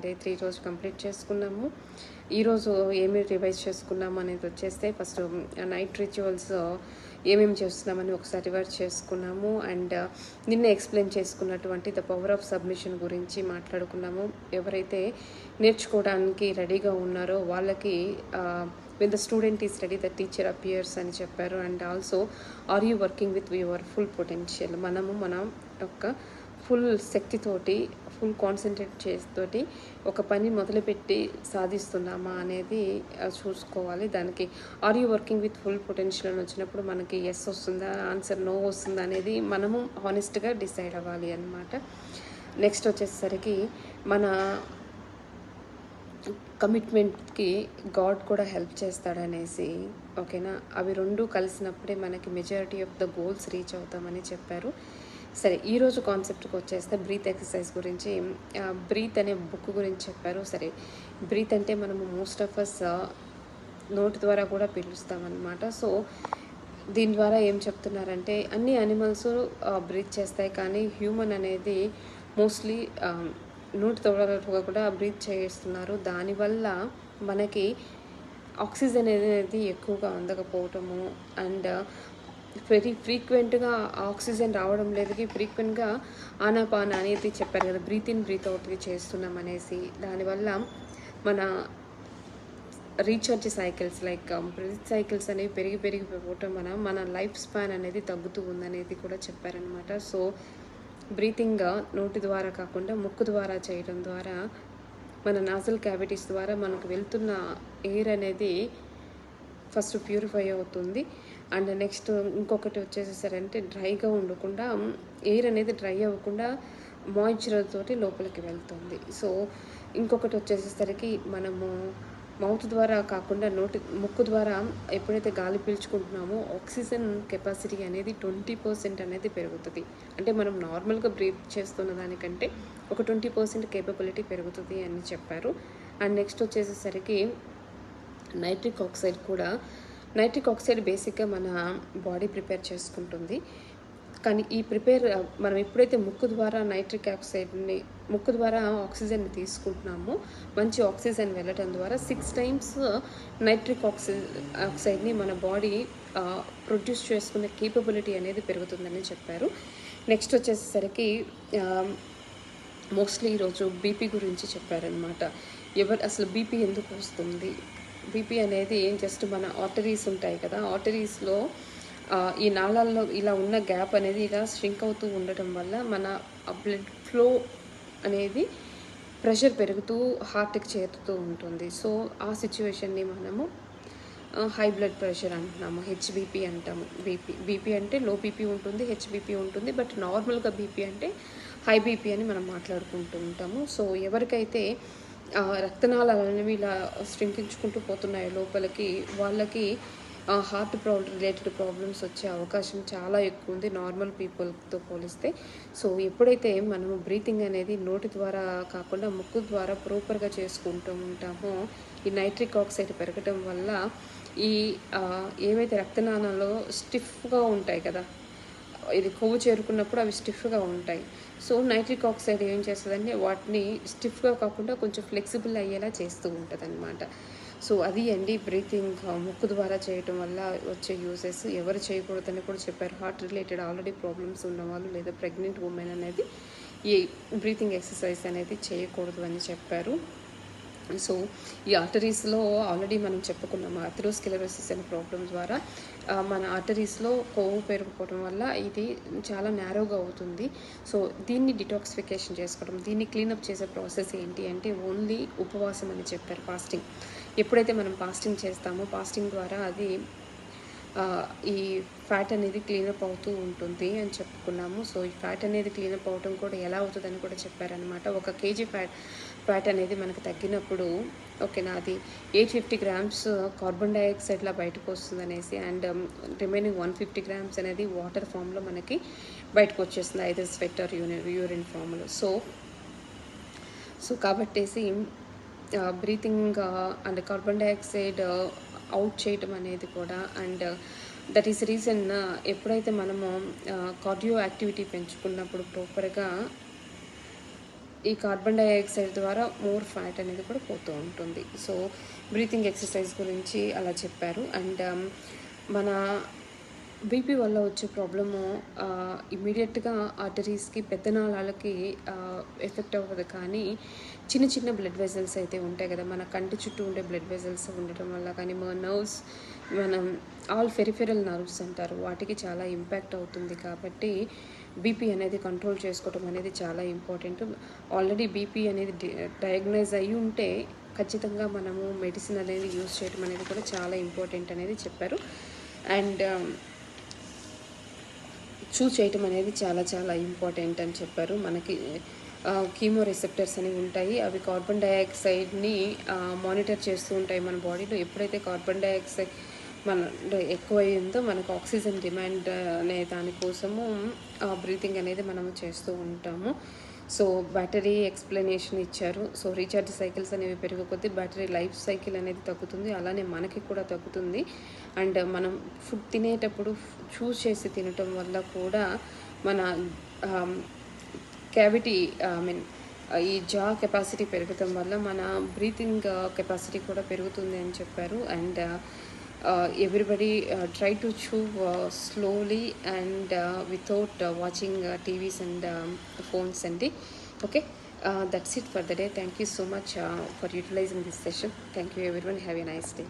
Day 3 రోజు complete చేసుకున్నాము. ఈరోజు ఏమి రివైజ్ చేసుకున్నాము అనేది వచ్చేస్తే ఫస్ట్ నైట్ రిచువల్స్ ఏమేమి చేస్తున్నామని ఒకసారి రివైజ్ చేసుకున్నాము. అండ్ నిన్న ఎక్స్ప్లెయిన్ చేసుకున్నటువంటి ద పవర్ ఆఫ్ సబ్మిషన్ గురించి మాట్లాడుకున్నాము. ఎవరైతే నేర్చుకోవడానికి రెడీగా ఉన్నారో వాళ్ళకి when the student is ready the teacher appears అని చెప్పారు. And also are you working with your full potential, మన యొక్క ఫుల్ శక్తితోటి ఫుల్ కాన్సన్ట్రేట్ చేస్తోటి ఒక పని మొదలుపెట్టి సాధిస్తున్నామా అనేది చూసుకోవాలి. దానికి are you working with full potential అని వచ్చినప్పుడు మనకి ఎస్ వస్తుందా, ఆన్సర్ నో వస్తుందా అనేది మనము హానెస్ట్గా డిసైడ్ అవ్వాలి అన్నమాట. నెక్స్ట్ వచ్చేసరికి మన కమిట్మెంట్కి గాడ్ కూడా హెల్ప్ చేస్తాడనేసి, ఓకేనా, అవి రెండు కలిసినప్పుడే మనకి majority of the goals reach అవుతామని చెప్పారు. సరే, ఈరోజు కాన్సెప్ట్కి వచ్చేస్తే బ్రీత్ ఎక్సర్సైజ్ గురించి, బ్రీత్ అనే బుక్ గురించి చెప్పారు. సరే, బ్రీత్ అంటే మనము మోస్ట్ ఆఫ్ అస్ నోటి ద్వారా కూడా పిలుస్తామన్నమాట. సో దీని ద్వారా ఏం చెప్తున్నారంటే అన్ని యానిమల్స్ బ్రీత్ చేస్తాయి, కానీ హ్యూమన్ అనేది మోస్ట్లీ నోటి ద్వారా కూడా బ్రీత్ చేస్తున్నారు. దానివల్ల మనకి ఆక్సిజన్ అనేది ఎక్కువగా అందకపోవటము అండ్ వెరీ ఫ్రీక్వెంట్గా ఆక్సిజన్ రావడం లేదు. ఫ్రీక్వెంట్గా ఆనాపాన అనేది చెప్పారు కదా, బ్రీత్ ఇన్ బ్రీత్ అవుట్కి చేస్తున్నాం అనేసి. దానివల్ల మన recharge cycles like breath cycles అనేవి పెరిగిపోవటం మన లైఫ్ స్పాన్ అనేది తగ్గుతూ ఉందనేది కూడా చెప్పారనమాట. సో బ్రీతింగ్ నోటి ద్వారా కాకుండా ముక్కు ద్వారా చేయడం ద్వారా మన నాజల్ క్యావిటీస్ ద్వారా మనకు వెళ్తున్న ఎయిర్ అనేది ఫస్ట్ ప్యూరిఫై అవుతుంది. అండ్ నెక్స్ట్ ఇంకొకటి వచ్చేసేసరంటే డ్రైగా ఉండకుండా ఎయిర్ అనేది డ్రై అవ్వకుండా మాయిశ్చర్ తోటి లోపలికి వెళ్తుంది. సో ఇంకొకటి వచ్చేసేసరికి మనము మౌత్ ద్వారా కాకుండా ముక్కు ద్వారా ఎప్పుడైతే గాలి పీల్చుకుంటున్నామో ఆక్సిజన్ కెపాసిటీ అనేది 20% అనేది పెరుగుతుంది. అంటే మనం నార్మల్గా బ్రీత్ చేస్తున్న దానికంటే ఒక 20% కేపబిలిటీ పెరుగుతుంది అని చెప్పారు. అండ్ నెక్స్ట్ వచ్చేసేసరికి నైట్రిక్ ఆక్సైడ్ బేసిక్గా మన బాడీ ప్రిపేర్ చేసుకుంటుంది. కానీ ఈ మనం ఎప్పుడైతే ముక్కు ద్వారా ముక్కు ద్వారా ఆక్సిజన్ని తీసుకుంటున్నామో మంచి ఆక్సిజన్ వెళ్ళటం ద్వారా 6 times నైట్రిక్ ఆక్సైడ్ని మన బాడీ ప్రొడ్యూస్ చేసుకునే కేపబిలిటీ అనేది పెరుగుతుందని చెప్పారు. నెక్స్ట్ వచ్చేసరికి మోస్ట్లీ ఈరోజు బీపీ గురించి చెప్పారనమాట. అసలు బీపీ ఎందుకు వస్తుంది? బీపీ అనేది జస్ట్ మన ఆర్టరీస్ ఉంటాయి కదా, ఆర్టరీస్లో ఈ నాళాల్లో ఇలా ఉన్న గ్యాప్ అనేది ఇలా ష్రింక్ అవుతూ ఉండటం వల్ల మన బ్లడ్ ఫ్లో అనేది ప్రెషర్ పెరుగుతూ హార్ట్కి చేరుతూ ఉంటుంది. సో ఆ సిచ్యువేషన్ని మనము హై బ్లడ్ ప్రెషర్ అంటున్నాము, హెచ్బీపీ అంటాము. బీపీ అంటే లో బీపీ ఉంటుంది, హెచ్బీపీ ఉంటుంది. బట్ నార్మల్గా బీపీ అంటే హై బీపీ అని మనం మాట్లాడుకుంటూ ఉంటాము. సో ఎవరికైతే రక్తనాళాలు అనేవి ఇలా స్ట్రింకించుకుంటూ పోతున్నాయో లోపలికి, వాళ్ళకి హార్ట్ రిలేటెడ్ ప్రాబ్లమ్స్ వచ్చే అవకాశం చాలా ఎక్కువ ఉంది నార్మల్ పీపుల్తో పోలిస్తే. సో ఎప్పుడైతే మనము బ్రీతింగ్ అనేది నోటి ద్వారా కాకుండా ముక్కు ద్వారా ప్రాపర్గా చేసుకుంటూ ఉంటామో ఈ నైట్రిక్ ఆక్సైడ్ పెరగటం వల్ల ఈ ఏవైతే రక్తనాళాల్లో స్టిఫ్గా ఉంటాయి కదా, ఇది కొవ్వు చేరుకున్నప్పుడు అవి స్టిఫ్గా ఉంటాయి. సో నైట్రిక్ ఆక్సైడ్ ఏం చేస్తుందంటే వాటిని స్టిఫ్గా కాకుండా కొంచెం ఫ్లెక్సిబుల్ అయ్యేలా చేస్తూ ఉంటుంది అనమాట. సో అది అండి బ్రీతింగ్ ముక్కు ద్వారా చేయటం వల్ల వచ్చే యూసెస్. ఎవరు చేయకూడదని కూడా చెప్పారు. హార్ట్ రిలేటెడ్ ఆల్రెడీ ప్రాబ్లమ్స్ ఉన్నవాళ్ళు లేదా ప్రెగ్నెంట్ ఉమెన్ అనేది ఈ బ్రీతింగ్ ఎక్సర్సైజ్ అనేది చేయకూడదు అని చెప్పారు. సో ఈ ఆర్టరీస్లో ఆల్రెడీ మనం చెప్పుకున్నాము, అథెరోస్క్లెరోసిస్ అనే ప్రాబ్లం ద్వారా మన ఆర్టరీస్లో కొవ్వు పెరిగిపోవడం వల్ల ఇది చాలా నేరోగా అవుతుంది. సో దీన్ని డిటాక్సిఫికేషన్ చేసుకోవడం, దీన్ని క్లీనప్ చేసే ప్రాసెస్ ఏంటి అంటే ఓన్లీ ఉపవాసం అని చెప్పారు. ఫాస్టింగ్ ఎప్పుడైతే మనం ఫాస్టింగ్ చేస్తామో ఫాస్టింగ్ ద్వారా అది ఈ ఫ్యాట్ అనేది క్లీనప్ అవుతూ ఉంటుంది అని చెప్పుకున్నాము. సో ఈ ఫ్యాట్ అనేది క్లీనప్ అవటం కూడా ఎలా అవుతుందని కూడా చెప్పారనమాట. 1 kg ఫ్యాట్ అనేది మనకు తగ్గినప్పుడు ఓకేనా, అది 850 grams కార్బన్ డైఆక్సైడ్లా బయటకు వస్తుంది అనేసి, అండ్ రిమైనింగ్ 150 grams అనేది వాటర్ ఫామ్లో మనకి బయటకు వచ్చేస్తుంది, ఐదర్ స్వెట్ ఆర్ యూరిన్ ఫామ్లో. సో కాబట్టేసి breathing and carbon dioxide out చేయటం అనేది కూడా, అండ్ దట్ ఈస్ రీజన్ ఎప్పుడైతే మనము కార్డియో యాక్టివిటీ పెంచుకున్నప్పుడు ప్రాపర్గా ఈ కార్బన్ డైఆక్సైడ్ ద్వారా మోర్ ఫ్యాట్ అనేది కూడా పోతూ ఉంటుంది. సో బ్రీతింగ్ ఎక్సర్సైజ్ గురించి అలా చెప్పారు. అండ్ మన బీపీ వల్ల వచ్చే ప్రాబ్లము ఇమ్మీడియట్గా ఆర్టరీస్కి, పెద్దనాళాలకి ఎఫెక్ట్ అవ్వదు. కానీ చిన్న చిన్న బ్లడ్ వెజల్స్ అయితే ఉంటాయి కదా, మన కంటి చుట్టూ ఉండే బ్లడ్ వెజల్స్ ఉండటం వల్ల కానీ, మన నర్వ్స్, మనం ఆల్ పెరిఫెరల్ నర్వ్స్ అంటారు, వాటికి చాలా ఇంపాక్ట్ అవుతుంది. కాబట్టి బీపీ అనేది కంట్రోల్ చేసుకోవడం అనేది చాలా ఇంపార్టెంట్. ఆల్రెడీ బీపీ అనేది డయాగ్నైజ్ అయ్యి ఉంటే ఖచ్చితంగా మనము మెడిసిన్ అనేది యూజ్ చేయడం అనేది కూడా చాలా ఇంపార్టెంట్ అనేది చెప్పారు. అండ్ చూస్ చేయటం అనేది చాలా చాలా ఇంపార్టెంట్ అని చెప్పారు. మనకి కీమో రిసెప్టర్స్ అనేవి ఉంటాయి. అవి కార్బన్ డైఆక్సైడ్ని మానిటర్ చేస్తూ ఉంటాయి మన బాడీలో. ఎప్పుడైతే కార్బన్ డైఆక్సైడ్ మన ఎక్కువైందో మనకు ఆక్సిజన్ డిమాండ్ అనే దానికోసము బ్రీతింగ్ అనేది మనము చేస్తూ ఉంటాము. సో బ్యాటరీ ఎక్స్ప్లెనేషన్ ఇచ్చారు. సో రీఛార్జ్ సైకిల్స్ అనేవి పెరిగే కొద్దీ బ్యాటరీ లైఫ్ సైకిల్ అనేది తగ్గుతుంది, అలానే మనకి కూడా తగ్గుతుంది. అండ్ మనం ఫుడ్ తినేటప్పుడు చూస్ చేసి తినటం వల్ల కూడా మన క్యావిటీ ఈ జా కెపాసిటీ పెరగటం వల్ల మన బ్రీతింగ్ కెపాసిటీ కూడా పెరుగుతుంది అని చెప్పారు. And everybody try to chew slowly and without watching TVs and phones and okay, that's it for the day. Thank you so much for utilizing this session. Thank you everyone. Have a nice day.